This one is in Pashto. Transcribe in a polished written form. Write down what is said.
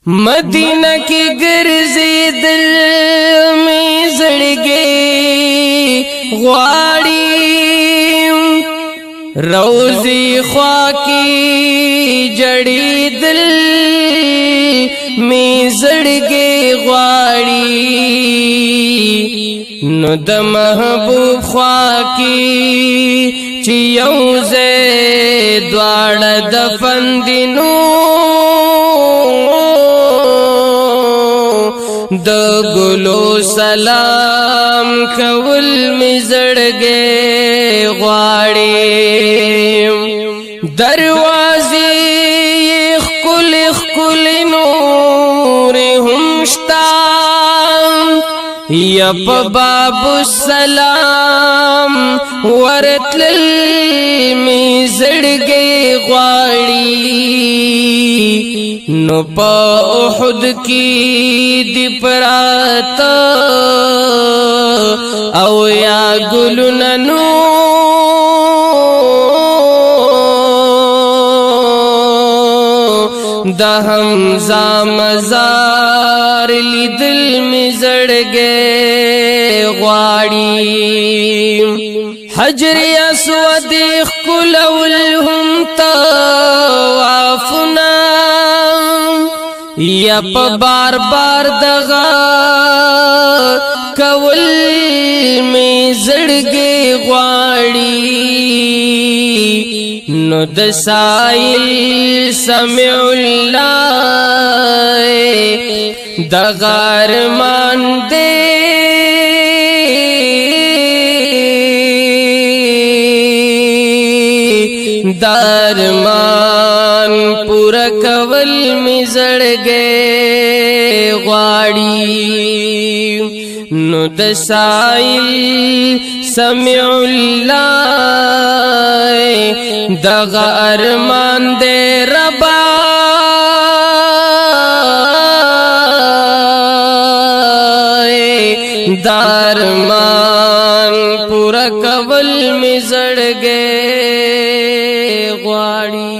مدینہ کی ګرځېدل می زړګي غواړي روزي خوا کی جړېدل می زړګي غواړي نو د محبوب خوا کی چې یو زه دواړه دفن دینو د ګلو سلام کول می زړګي غواړي دروازې خل خل نور هم شتا یا په باب السلام ورتل می زړګي غواړي نو په احد کی دی پراتا او یا ګلنا نو د حمزه مزار لیدل می زړګي غواړي حجر اسود خلولهم طوافنا یا په بار بار دغه کول می زړګي غواړي نو د سائل سمع الله دغه ارمان دې درمان پورا کول می زړګي غواړي نو د سائل سمع الله دغه ارمان دې ربا درمان پورا کول می زړګي غواړي